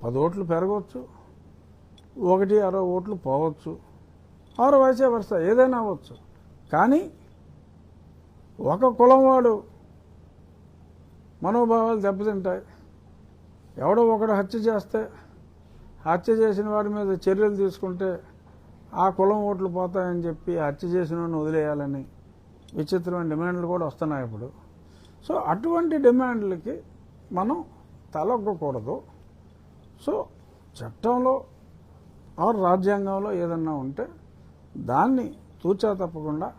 10 ఓట్లు పెరగవచ్చు, 1-6 ఓట్లు పోవచ్చు, ఆరు వైసే వరుస ఏదైనా అవ్వచ్చు. కానీ ఒక కులం వాడు మనోభావాలు దెబ్బతింటాయి. ఎవడో ఒకడు హత్య చేస్తే హత్య చేసిన వాడి మీద చర్యలు తీసుకుంటే ఆ కులం ఓట్లు పోతాయని చెప్పి హత్య చేసిన వాడిని వదిలేయాలని విచిత్రమైన డిమాండ్లు కూడా వస్తున్నాయి ఇప్పుడు. సో అటువంటి డిమాండ్లకి మనం తలొగ్గకూడదు. సో చట్టంలో ఆర్ రాజ్యాంగంలో ఏదన్నా ఉంటే దాన్ని తూచా తప్పకుండా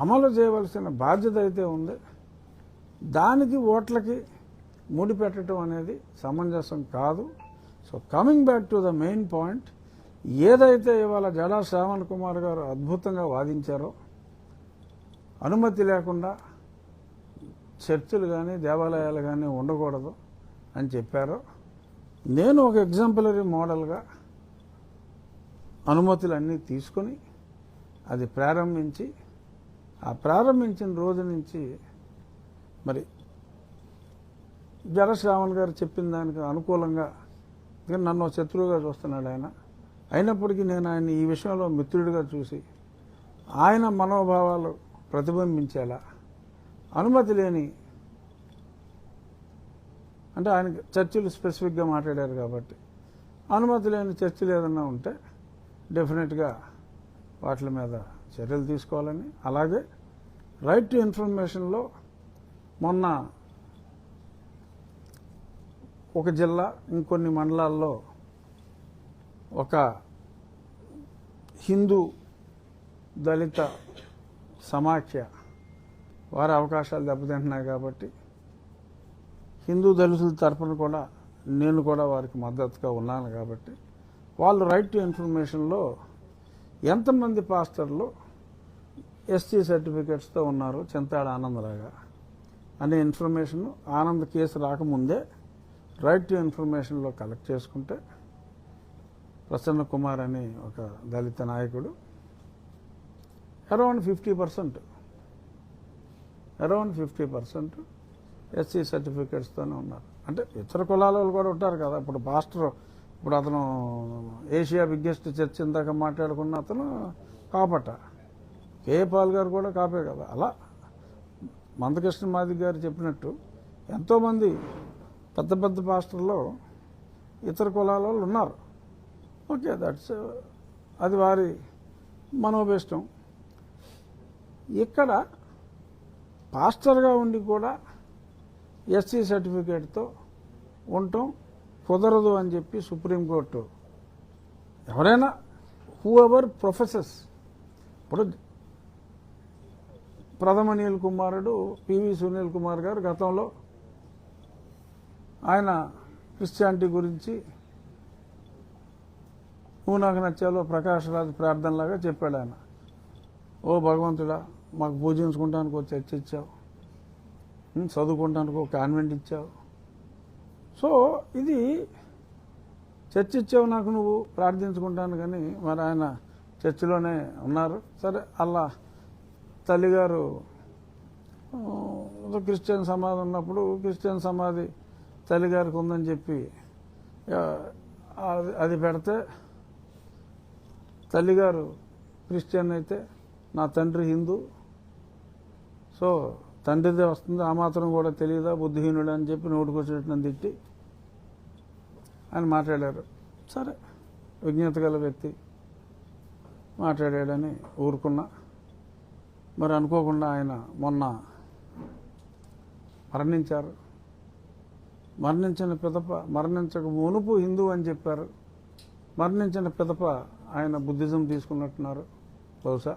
అమలు చేయవలసిన బాధ్యత అయితే ఉంది. దానికి ఓట్లకి ముడిపెట్టడం అనేది సమంజసం కాదు. So coming back to the main point, ఏదైతే ఇవాళ జడా శ్రావణ్ కుమార్ గారు అద్భుతంగా వాదించారో, అనుమతి లేకుండా చర్చిలు కానీ దేవాలయాలు కానీ ఉండకూడదు అని చెప్పారో, నేను ఒక ఎగ్జాంపులరీ మోడల్గా అనుమతులన్నీ తీసుకొని అది ప్రారంభించి, ఆ ప్రారంభించిన రోజు నుంచి మరి జడ శ్రావణ్ గారు చెప్పిన దానికి అనుకూలంగా, నన్ను శత్రువుగా చూస్తున్నాడు ఆయన, అయినప్పటికీ నేను ఆయన ఈ విషయంలో మిత్రుడిగా చూసి ఆయన మనోభావాలు ప్రతిబింబించేలా అనుమతి లేని, అంటే ఆయన చర్చిలు స్పెసిఫిక్గా మాట్లాడారు కాబట్టి అనుమతి లేని చర్చిలు ఏదన్నా ఉంటే డెఫినెట్గా వాటి మీద చర్యలు తీసుకోవాలని, అలాగే రైట్ టు ఇన్ఫర్మేషన్లో మొన్న ఒక జిల్లా ఇంకొన్ని మండలాల్లో ఒక హిందూ దళిత సమాఖ్య వారి అవకాశాలు దెబ్బతింటున్నాయి కాబట్టి హిందూ దళితుల తరఫున కూడా నేను కూడా వారికి మద్దతుగా ఉన్నాను కాబట్టి వాళ్ళు రైట్ టు ఇన్ఫర్మేషన్లో ఎంతమంది పాస్టర్లు ఎస్టీ సర్టిఫికేట్స్తో ఉన్నారు చింతాడ ఆనందరాగా అనే ఇన్ఫర్మేషన్ ఆనంద్ కేసు రాకముందే రైట్ టు ఇన్ఫర్మేషన్లో కలెక్ట్ చేసుకుంటే ప్రసన్న కుమార్ అని ఒక దళిత నాయకుడు అరౌండ్ 50% ఎస్సీ సర్టిఫికేట్స్తోనే ఉన్నారు. అంటే ఇతర కులాల వాళ్ళు కూడా ఉంటారు కదా. ఇప్పుడు పాస్టర్, ఇప్పుడు అతను ఏషియా బిగ్గెస్ట్ చర్చ్ ఇందాక మాట్లాడుకున్న అతను కాపట, కే పాల్ గారు కూడా కాపే కదా. అలా మందకృష్ణ మాదిగ గారు చెప్పినట్టు ఎంతోమంది పెద్ద పెద్ద పాస్టర్లో ఇతర కులాల వాళ్ళు ఉన్నారు. ఓకే, అది వారి మనోభీష్టం. ఇక్కడ పాస్టర్గా ఉండి కూడా ఎస్సీ సర్టిఫికేట్తో ఉండటం కుదరదు అని చెప్పి సుప్రీంకోర్టు, ఎవరైనా హూ ఎవర్ ప్రొఫెసర్స్, ఇప్పుడు ప్రథమ నీల్ కుమారుడు పివి సునీల్ కుమార్ గారు గతంలో ఆయన క్రిస్టియానిటీ గురించి నువ్వు నాకు నచ్చాలో ప్రకాష్ రాజ్ ప్రార్థనలాగా చెప్పాడు ఆయన. ఓ భగవంతుడా, మాకు పూజించుకుంటానికి ఒక చర్చ్ ఇచ్చావు, చదువుకుంటానికి ఒక కాన్వెంట్ ఇచ్చావు. సో ఇది చర్చ్ ఇచ్చావు నాకు, నువ్వు ప్రార్థించుకుంటాను. కానీ మరి ఆయన చర్చిలోనే ఉన్నారు. సరే, అలా తల్లిగారు క్రిస్టియన్ సమాధి ఉన్నప్పుడు క్రిస్టియన్ సమాధి తల్లిగారికి ఉందని చెప్పి అది పెడితే, తల్లిగారు క్రిస్టియన్ అయితే నా తండ్రి హిందూ, సో తండ్రిదే వస్తుంది, ఆ మాత్రం కూడా తెలియదా బుద్ధిహీనుడు అని చెప్పి నోటుకొచ్చినట్టు తిట్టి ఆయన మాట్లాడారు. సరే, విజ్ఞత గల వ్యక్తి మాట్లాడాడని ఊరుకున్నా. మరి అనుకోకుండా ఆయన మొన్న మరణించారు. మరణించిన పిదప, మరణించక మునుపు హిందూ అని చెప్పారు, మరణించిన పిదప ఆయన బుద్ధిజం తీసుకున్నట్టున్నారు బహుశా.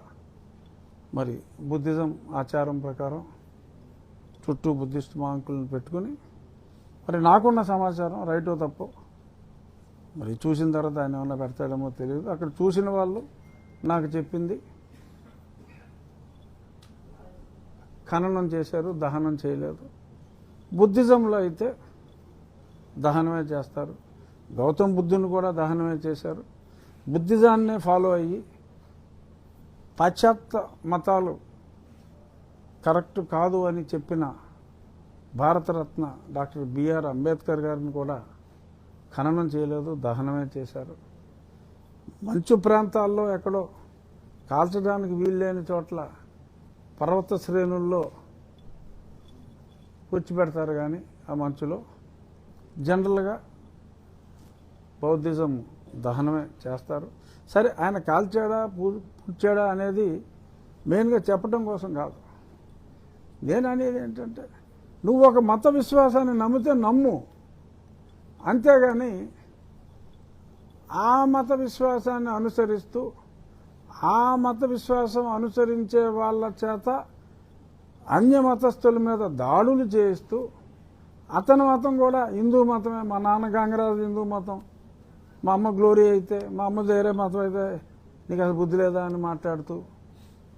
మరి బుద్ధిజం ఆచారం ప్రకారం చుట్టూ బుద్ధిస్ట్ మాంకులను పెట్టుకుని, మరి నాకున్న సమాచారం రైటో తప్పో మరి చూసిన తర్వాత ఆయన ఏమన్నా పెడతాడేమో తెలియదు. అక్కడ చూసిన వాళ్ళు నాకు చెప్పింది ఖననం చేశారు, దహనం చేయలేదు. బుద్ధిజంలో అయితే దహనమే చేస్తారు. గౌతమ్ బుద్ధుని కూడా దహనమే చేశారు. బుద్ధిజాన్నే ఫాలో అయ్యి పాశ్చాత్య మతాలు కరెక్ట్ కాదు అని చెప్పిన భారతరత్న డాక్టర్ బిఆర్ అంబేద్కర్ గారిని కూడా ఖననం చేయలేదు, దహనమే చేశారు. మంచు ప్రాంతాల్లో ఎక్కడో కాల్చడానికి వీల్లేని చోట్ల పర్వత శ్రేణుల్లో కూర్చిపెడతారు, కానీ ఆ మంచులో జనరల్గా బౌద్ధిజం దహనమే చేస్తారు. సరే, ఆయన కాల్చాడా పుచ్చాడా అనేది మెయిన్గా చెప్పడం కోసం కాదు. నేను అనేది ఏంటంటే, నువ్వు ఒక మత విశ్వాసాన్ని నమ్మితే నమ్ము, అంతేగాని ఆ మత విశ్వాసాన్ని అనుసరిస్తూ ఆ మత విశ్వాసం అనుసరించే వాళ్ళ చేత అన్య మతస్థుల మీద దాడులు చేయిస్తూ, అతని మతం కూడా హిందూ మతమే, మా నాన్న గంగరాజు హిందూ మతం, మా అమ్మ గ్లోరీ అయితే, మా అమ్మ వేరే మతం అయితే నీకు అసలు బుద్ధి లేదా అని మాట్లాడుతూ,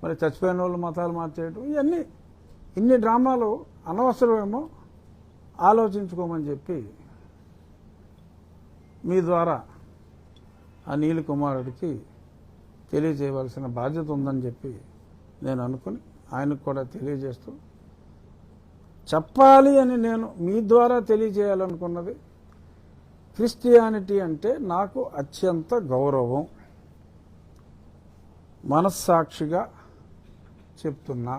మరి చచ్చిపోయిన వాళ్ళు మతాలు మార్చేయడం, ఇన్ని డ్రామాలు అనవసరమేమో ఆలోచించుకోమని చెప్పి మీ ద్వారా ఆ నీలి కుమారుడికి తెలియజేయవలసిన బాధ్యత ఉందని చెప్పి నేను అనుకుని ఆయనకు కూడా తెలియజేస్తూ, చెప్పాలి అని నేను మీ ద్వారా తెలియజేయాలనుకున్నది, క్రిస్టియానిటీ అంటే నాకు అత్యంత గౌరవం, మనస్సాక్షిగా చెప్తున్నా.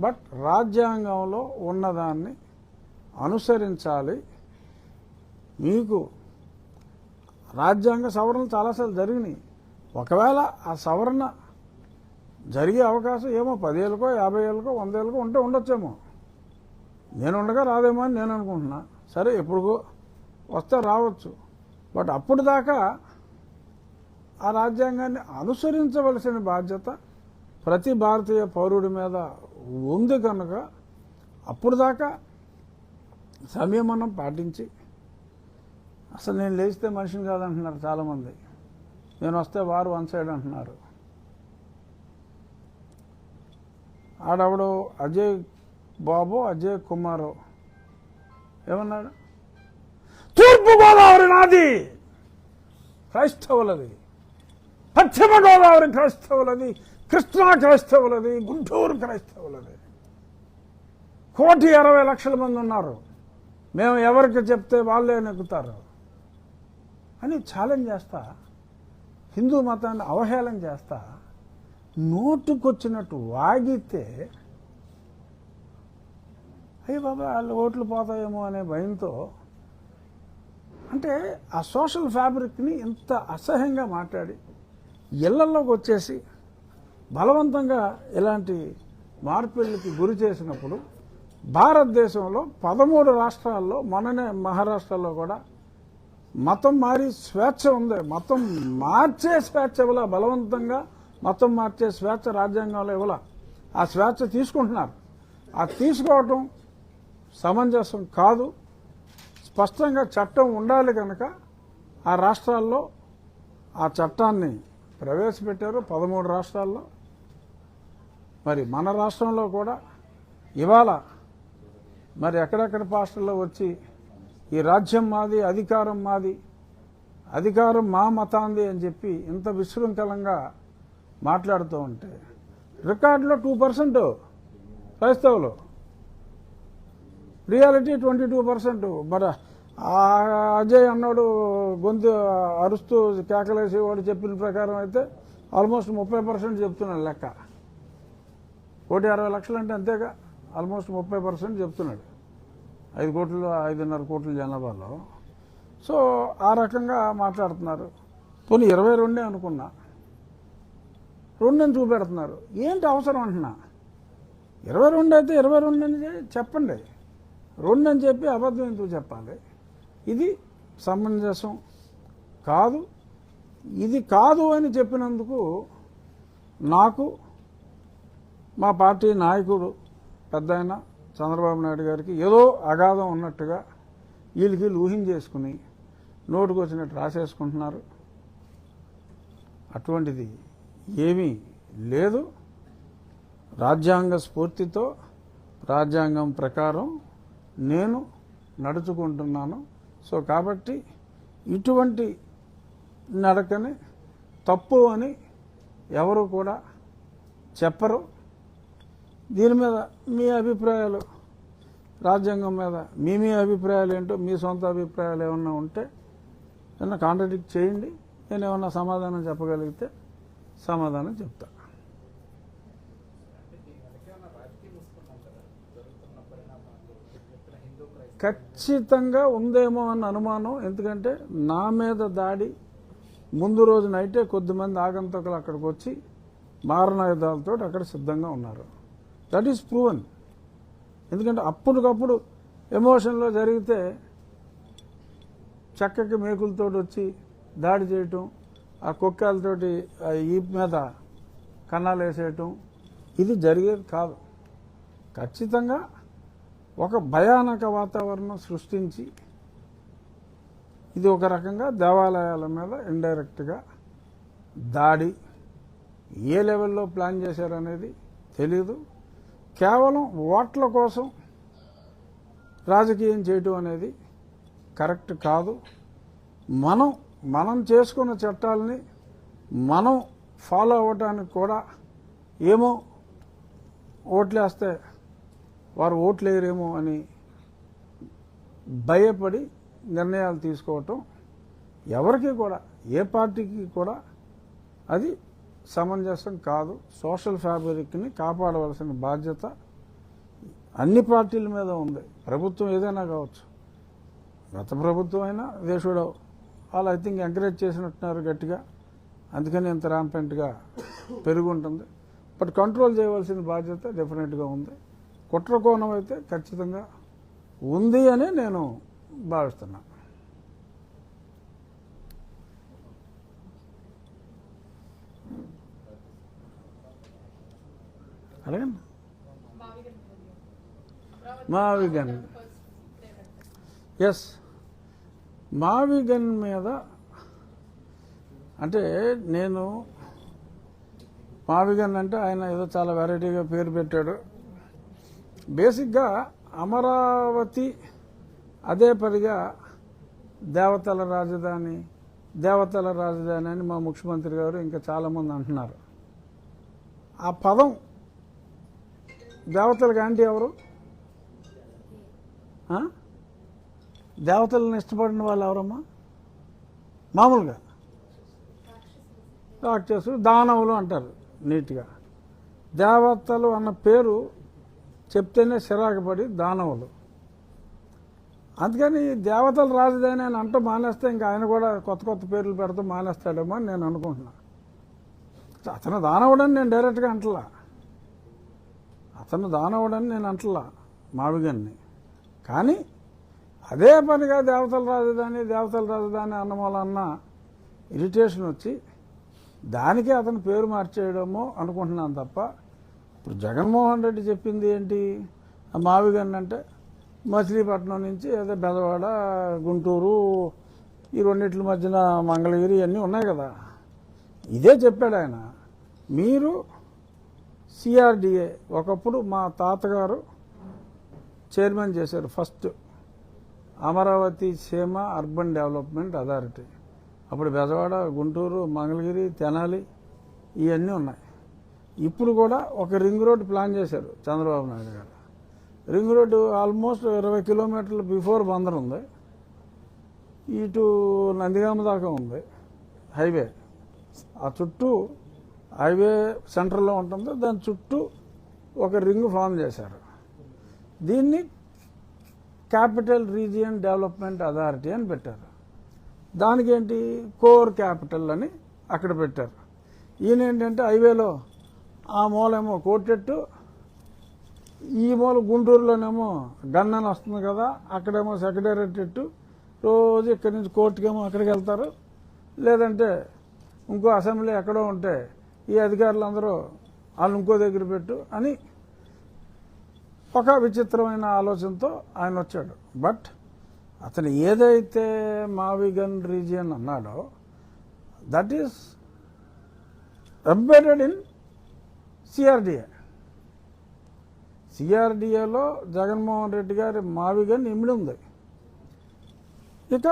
బట్ రాజ్యాంగంలో ఉన్నదాన్ని అనుసరించాలి. మీకు రాజ్యాంగ సవరణలు చాలాసార్లు జరిగినాయి. ఒకవేళ ఆ సవరణ జరిగే అవకాశం ఏమో 10 ఏళ్ళకో 50 ఏళ్ళకో 100 ఏళ్ళకో ఉండొచ్చేమో. నేను ఉండగా రాదేమో అని నేను అనుకుంటున్నా. సరే, ఎప్పుడుకో వస్తే రావచ్చు. బట్ అప్పుడు దాకా ఆ రాజ్యాంగాన్ని అనుసరించవలసిన బాధ్యత ప్రతి భారతీయ పౌరుడి మీద ఉంది కనుక అప్పుడు దాకా సంయమనం పాటించి, అసలు నేను లేస్తే మనిషిని కాదంటున్నారు చాలామంది, నేను వస్తే వారు వన్ సైడ్ అంటున్నారు. ఆడవడు అజయ్ కుమారో ఏమన్నాడు, తూర్పుగోదావరి నాది క్రైస్తవులది, పశ్చిమ గోదావరి క్రైస్తవులది, కృష్ణా క్రైస్తవులది, గుంటూరు క్రైస్తవులది, 1,60,00,000 మంది ఉన్నారు, మేము ఎవరికి చెప్తే వాళ్ళే నెక్కుతారు అని ఛాలెంజ్ చేస్తా, హిందూ మతాన్ని అవహేళన చేస్తా, నోటుకొచ్చినట్టు వాగితే అయ్యి బాబా వాళ్ళు ఓట్లు పోతాయేమో అనే భయంతో, అంటే ఆ సోషల్ ఫ్యాబ్రిక్ని ఇంత అసహ్యంగా మాట్లాడి ఇళ్లలోకి వచ్చేసి బలవంతంగా ఇలాంటి మార్పిళ్ళకి గురి చేసినప్పుడు, భారతదేశంలో 13 రాష్ట్రాల్లో, మొన్ననే మహారాష్ట్రలో కూడా మతం మారి స్వేచ్ఛ ఉంది. మతం మార్చే స్వేచ్ఛ ఇవ్వాల, బలవంతంగా మతం మార్చే స్వేచ్ఛ రాజ్యాంగంలో ఇవ్వాల. ఆ స్వేచ్ఛ తీసుకుంటున్నారు. ఆ తీసుకోవటం సమంజసం కాదు. స్పష్టంగా చట్టం ఉండాలి కనుక ఆ రాష్ట్రాల్లో ఆ చట్టాన్ని ప్రవేశపెట్టారు, 13 రాష్ట్రాల్లో. మరి మన రాష్ట్రంలో కూడా ఇవాళ మరి ఎక్కడెక్కడ పాస్టర్లో వచ్చి ఈ రాజ్యం మాది, అధికారం మాది, అధికారం మా మతాంది అని చెప్పి ఇంత విశృంఖలంగా మాట్లాడుతూ ఉంటే, రికార్డులో 2% క్రైస్తవులు, రియాలిటీ 22%. మరి అజయ్ అన్నాడు గొంతు అరుస్తూ కేకలేసి వాడు చెప్పిన ప్రకారం అయితే ఆల్మోస్ట్ 30% చెప్తున్నాడు లెక్క. 1,60,00,000 అంటే అంతేగా, ఆల్మోస్ట్ 30% చెప్తున్నాడు 5,5.5 కోట్ల జనాభాలో. సో ఆ రకంగా మాట్లాడుతున్నారు. పోనీ 22 అనుకున్నా, 2 అని చూపెడుతున్నారు. ఏంటి అవసరం అంటున్నా, 22 అయితే 22 అని చెప్పండి, 2 అని చెప్పి అబద్ధం ఎందుకు చెప్పాలి? ఇది సమంజసం కాదు. ఇది కాదు అని చెప్పినందుకు నాకు మా పార్టీ నాయకుడు పెద్దాయన చంద్రబాబు నాయుడు గారికి ఏదో అగాధం ఉన్నట్టుగా వీళ్ళకి ఊహించేసుకుని నోటుకు వచ్చినట్టు రాసేసుకుంటున్నారు. అటువంటిది ఏమీ లేదు. రాజ్యాంగ స్ఫూర్తితో రాజ్యాంగం ప్రకారం నేను నడుచుకుంటున్నాను. సో కాబట్టి ఇటువంటి నడకని తప్పు అని ఎవరు కూడా చెప్పరు. దీని మీద మీ అభిప్రాయాలు రాజ్యాంగం మీద మీ అభిప్రాయాలు ఏంటో, మీ సొంత అభిప్రాయాలు ఏమన్నా ఉంటే ఏమన్నా కాంట్రడిక్ట్ చేయండి. నేను ఏమన్నా సమాధానం చెప్పగలిగితే సమాధానం చెప్తా. ఖచ్చితంగా ఉందేమో అన్న అనుమానం. ఎందుకంటే నా మీద దాడి ముందు రోజు నైటే కొద్దిమంది ఆగంతకులు అక్కడికి వచ్చి మారణాయుధాలతో అక్కడ సిద్ధంగా ఉన్నారు. That is proven. ఎందుకంటే అప్పటికప్పుడు ఎమోషన్లో జరిగితే చక్కకి మేకులతో వచ్చి దాడి చేయటం, ఆ కుక్కలతోటి ఈ మీద కన్నాలు వేసేయటం, ఇది జరిగేది కాదు. ఖచ్చితంగా ఒక భయానక వాతావరణం సృష్టించి ఇది ఒక రకంగా దేవాలయాల మీద ఇండైరెక్ట్గా దాడి ఏ లెవెల్లో ప్లాన్ చేశారనేది తెలీదు. కేవలం ఓట్ల కోసం రాజకీయం చేయటం అనేది కరెక్ట్ కాదు. మనం చేసుకున్న చట్టాలని మనం ఫాలో అవ్వటానికి కూడా ఏమో ఓట్లేస్తే వారు ఓట్లేరేమో అని భయపడి నిర్ణయాలు తీసుకోవటం ఎవరికి కూడా, ఏ పార్టీకి కూడా అది సమంజసం కాదు. సోషల్ ఫ్యాబ్రిక్ని కాపాడవలసిన బాధ్యత అన్ని పార్టీల మీద ఉంది. ప్రభుత్వం ఏదైనా కావచ్చు, గత ప్రభుత్వం అయినా దేశుడు వాళ్ళు ఐ థింక్ ఎంకరేజ్ చేసినట్టున్నారు గట్టిగా, అందుకని ఇంత ర్యాంపెంట్గా పెరుగుంటుంది. బట్ కంట్రోల్ చేయవలసిన బాధ్యత డెఫినెట్గా ఉంది. కుట్ర కోణం అయితే ఖచ్చితంగా ఉంది అని నేను భావిస్తున్నా. అడగండి. మావిగన్, ఎస్, మావిగన్ మీద అంటే నేను మావిగన్ అంటే ఆయన ఏదో చాలా వెరైటీగా పేరు పెట్టాడు. బేసిక్గా అమరావతి అదే పనిగా దేవతల రాజధాని అని మా ముఖ్యమంత్రి గారు ఇంకా చాలామంది అంటున్నారు. ఆ పదం దేవతలకు యాంటీ ఎవరు? దేవతలను ఇష్టపడిన వాళ్ళు ఎవరమ్మా? మామూలుగా రాక్షసులు, దానవులు అంటారు నీట్గా. దేవతలు అన్న పేరు చెప్తేనే చిరాకుపడి దానవులు. అందుకని దేవతల రాజధాని అని అంటూ మానేస్తే ఇంకా ఆయన కూడా కొత్త కొత్త పేర్లు పెడుతూ మానేస్తాడేమో అని నేను అనుకుంటున్నా. అతను దానవుడని నేను డైరెక్ట్గా అంటలా, మావిగన్ని. కానీ అదే పనిగా దేవతల రాజధాని అన్న వలన ఇరిటేషన్ వచ్చి దానికే అతను పేరు మార్చేయడమో అనుకుంటున్నాను తప్ప, ఇప్పుడు జగన్మోహన్ రెడ్డి చెప్పింది ఏంటి? మావిగన్ అంటే మచిలీపట్నం నుంచి ఏదో బెజవాడ, గుంటూరు, ఈ రెండింటి మధ్యన మంగళగిరి అన్నీ ఉన్నాయి కదా, ఇదే చెప్పాడు ఆయన. మీరు సిఆర్డిఏ ఒకప్పుడు మా తాతగారు చైర్మన్ చేశారు, ఫస్ట్ అమరావతి సీమ అర్బన్ డెవలప్మెంట్ అథారిటీ. అప్పుడు బెజవాడ, గుంటూరు, మంగళగిరి, తెనాలి ఇవన్నీ ఉన్నాయి. ఇప్పుడు కూడా ఒక రింగ్ రోడ్ ప్లాన్ చేశారు చంద్రబాబు నాయుడు గారు. రింగ్ రోడ్డు ఆల్మోస్ట్ 20 కిలోమీటర్లు బిఫోర్ బందర్ ఉంది, ఇటు నందిగామ దాకా ఉంది హైవే. ఆ చుట్టూ హైవే సెంటర్లో ఉంటుంది, దాని చుట్టూ ఒక రింగ్ ఫామ్ చేశారు. దీన్ని క్యాపిటల్ రీజియన్ డెవలప్మెంట్ అథారిటీ అని పెట్టారు. దానికి ఏంటి, కోర్ క్యాపిటల్ అని అక్కడ పెట్టారు. ఈయన ఏంటంటే హైవేలో ఆ మూలేమో కోటెట్టు, ఈ మూల గుంటూరులోనేమో గన్ అని వస్తుంది కదా, అక్కడేమో సెక్రటేరియట్, రోజు ఇక్కడి నుంచి కోర్టుకేమో అక్కడికి వెళ్తారు. లేదంటే ఇంకో అసెంబ్లీ ఎక్కడో ఉంటే ఈ అధికారులందరూ వాళ్ళు ఇంకో దగ్గర పెట్టు అని ఒక విచిత్రమైన ఆలోచనతో ఆయన వచ్చాడు. బట్ అతను ఏదైతే మావిగన్ రీజియన్ అన్నాడో దట్ ఈస్ ఎంబెడెడ్ ఇన్ సిఆర్డిఏలో జగన్మోహన్ రెడ్డి గారి మావిగన్ ఇమిడి ఉంది. ఇక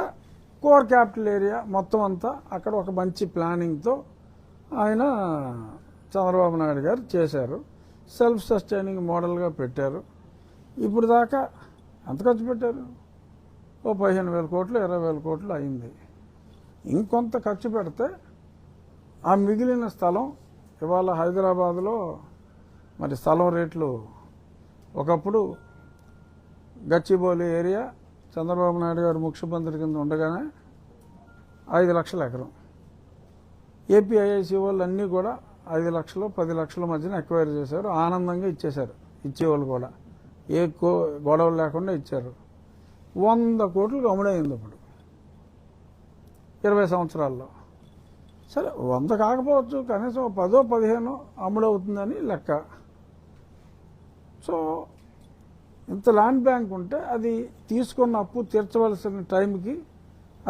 కోర్ క్యాపిటల్ ఏరియా మొత్తం అంతా అక్కడ ఒక మంచి ప్లానింగ్తో ఆయన చంద్రబాబు నాయుడు గారు చేశారు. సెల్ఫ్ సస్టైనింగ్ మోడల్గా పెట్టారు. ఇప్పుడు దాకా ఎంత ఖర్చు పెట్టారు? ఓ 15,000 కోట్లు 20,000 కోట్లు అయింది. ఇంకొంత ఖర్చు పెడితే ఆ మిగిలిన స్థలం ఇవాళ హైదరాబాదులో మరి స్థలం రేట్లు ఒకప్పుడు గచ్చిబౌలి ఏరియా చంద్రబాబు నాయుడు గారు ముఖ్యమంత్రి కింద ఉండగానే 5 లక్షల ఎకరం. ఏపీఐఐసి వాళ్ళు అన్నీ కూడా 5 లక్షలు 10 లక్షల మధ్యన ఎక్వైర్ చేశారు. ఆనందంగా ఇచ్చేశారు. ఇచ్చేవాళ్ళు కూడా ఏ గొడవలు లేకుండా ఇచ్చారు. 100 కోట్లకు అమ్ముడైంది ఇప్పుడు 20 సంవత్సరాల్లో. సరే 100 కాకపోవచ్చు, కనీసం 10-15 అమ్ముడవుతుందని లెక్క. సో ఇంత ల్యాండ్ బ్యాంక్ ఉంటే అది తీసుకున్న అప్పు తీర్చవలసిన టైంకి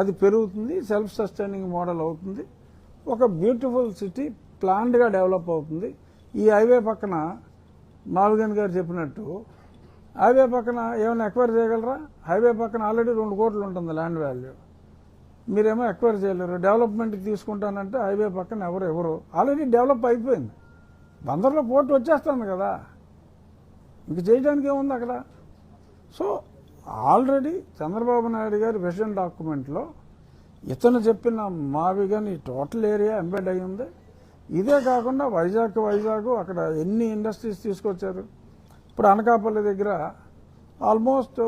అది పెరుగుతుంది, సెల్ఫ్ సస్టైనింగ్ మోడల్ అవుతుంది, ఒక బ్యూటిఫుల్ సిటీ ప్లాన్డ్గా డెవలప్ అవుతుంది. ఈ హైవే పక్కన మావిగన్ గారు చెప్పినట్టు హైవే పక్కన ఏమైనా ఎక్వైర్ చేయగలరా? హైవే పక్కన ఆల్రెడీ 2 కోట్లు ఉంటుంది ల్యాండ్ వాల్యూ. మీరేమో ఎక్వైర్ చేయలేరు. డెవలప్మెంట్కి తీసుకుంటానంటే హైవే పక్కన ఎవరు ఆల్రెడీ డెవలప్ అయిపోయింది. బందర్లో పోర్టు వచ్చేస్తుంది కదా, ఇంక చేయడానికి ఏముంది అక్కడ? సో ఆల్రెడీ చంద్రబాబు నాయుడు గారి విజన్ డాక్యుమెంట్లో ఇతను చెప్పిన మావిగన్ ఈ టోటల్ ఏరియా ఎంబెడ్ అయి ఉంది. ఇదే కాకుండా వైజాగ్ అక్కడ ఎన్ని ఇండస్ట్రీస్ తీసుకొచ్చారు. ఇప్పుడు అనకాపల్లి దగ్గర almost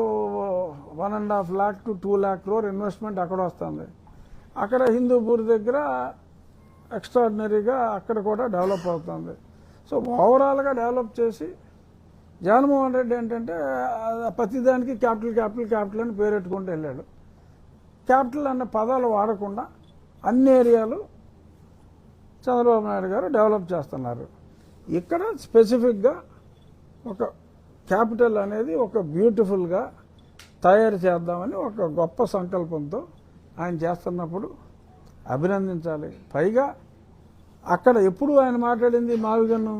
1.5 lakh to 2 lakh crore investment అక్కడ వస్తుంది. అక్కడ హిందూపూర్ దగ్గర ఎక్స్ట్రాడినరీగా అక్కడ కూడా డెవలప్ అవుతుంది. సో ఓవరాల్గా డెవలప్ చేసి జగన్మోహన్ రెడ్డి ఏంటంటే ప్రతిదానికి క్యాపిటల్ అని పేరెట్టుకుంటూ వెళ్ళాడు. క్యాపిటల్ అన్న పదాలు వాడకుండా అన్ని ఏరియాలు చంద్రబాబు నాయుడు గారు డెవలప్ చేస్తున్నారు. ఇక్కడ స్పెసిఫిక్గా ఒక క్యాపిటల్ అనేది ఒక బ్యూటిఫుల్గా తయారు చేద్దామని ఒక గొప్ప సంకల్పంతో ఆయన చేస్తున్నప్పుడు అభినందించాలి. పైగా అక్కడ ఎప్పుడు ఆయన మాట్లాడింది మావిగన్ను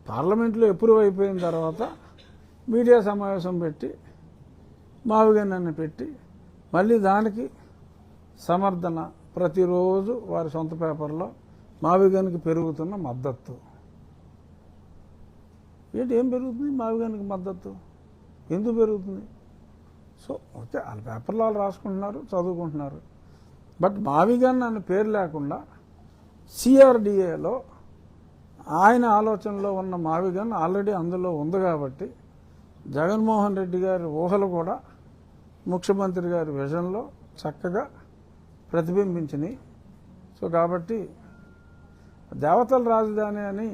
పార్లమెంట్లో అప్రూవ్ అయిపోయిన తర్వాత మీడియా సమావేశం పెట్టి మావిగన్ పెట్టి మళ్ళీ దానికి సమర్థన ప్రతిరోజు వారి సొంత పేపర్లో మావిగన్కి పెరుగుతున్న మద్దతు. ఏం పెరుగుతుంది మావిగన్కి మద్దతు? ఎందుకు పెరుగుతుంది? సో ఓకే, వాళ్ళ పేపర్లో వాళ్ళు రాసుకుంటున్నారు, చదువుకుంటున్నారు. బట్ మావిగన్ అనే పేరు లేకుండా సిఆర్డిఏలో ఆయన ఆలోచనలో ఉన్న మావిగన్ ఆల్రెడీ అందులో ఉంది కాబట్టి జగన్మోహన్ రెడ్డి గారి ఊహలు కూడా ముఖ్యమంత్రి గారి విజన్లో చక్కగా ప్రతిబింబించినాయి. సో కాబట్టి దేవతల రాజధాని అని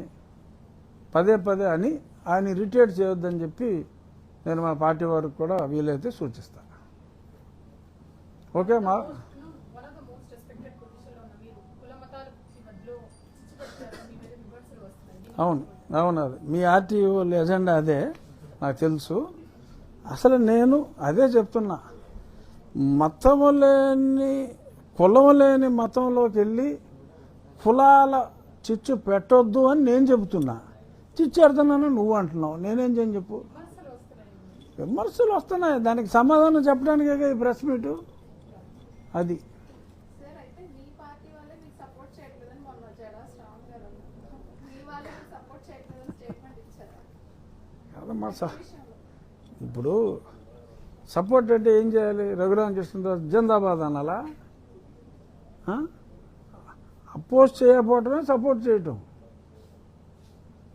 పదే అని ఆయన ఇరిటేట్ చేయొద్దని చెప్పి నేను మా పార్టీ వారికి కూడా వీలైతే సూచిస్తాను. ఓకే మా అవును అది మీ ఆర్టీఓ ఎజెండా అదే నాకు తెలుసు. అసలు నేను అదే చెప్తున్నా, మతము లేని కులం లేని మతంలోకి వెళ్ళి కులాల చిచ్చు పెట్టొద్దు అని నేను చెబుతున్నా. చిచ్చు పెడుతున్నాను నువ్వు అంటున్నావు, నేనేం చేయని చెప్పు? విమర్శలు వస్తున్నాయి, దానికి సమాధానం చెప్పడానికే ఈ ప్రెస్ మీటు. అది కాదమ్మా. ఇప్పుడు సపోర్ట్ అంటే ఏం చేయాలి? రఘురామకృష్ణరాజు జిందాబాద్ అనాలా? అపోజ్ చేయకపోవటమే సపోర్ట్ చేయటం.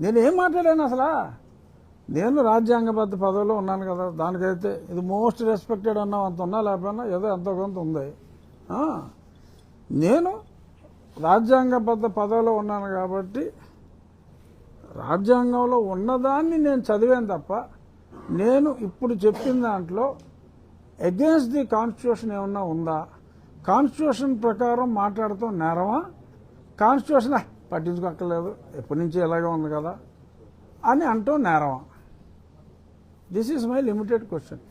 నేను ఏం మాట్లాడాను అసలు? నేను రాజ్యాంగబద్ధ పదవిలో ఉన్నాను కదా, దానికైతే ఇది మోస్ట్ రెస్పెక్టెడ్ అన్నాం, అంత ఉన్నా లేకపోయినా ఏదో ఎంతో కొంత ఉంది. నేను రాజ్యాంగబద్ధ పదవిలో ఉన్నాను కాబట్టి రాజ్యాంగంలో ఉన్నదాన్ని నేను చదివాను తప్ప నేను ఇప్పుడు చెప్పిన దాంట్లో అగేన్స్ట్ ది కాన్స్టిట్యూషన్ ఏమన్నా ఉందా? కాన్స్టిట్యూషన్ ప్రకారం మాట్లాడటం నేరమా? కాన్స్టిట్యూషన్ పట్టించుకోక్కర్లేదు, ఎప్పటి నుంచి ఎలాగే ఉంది కదా అని అంటాం నేరమా? This is my limited question.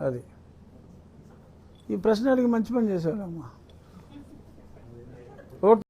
అది ఈ ప్రశ్న అడిగి మంచి పని చేశాడమ్మా. ఓకే.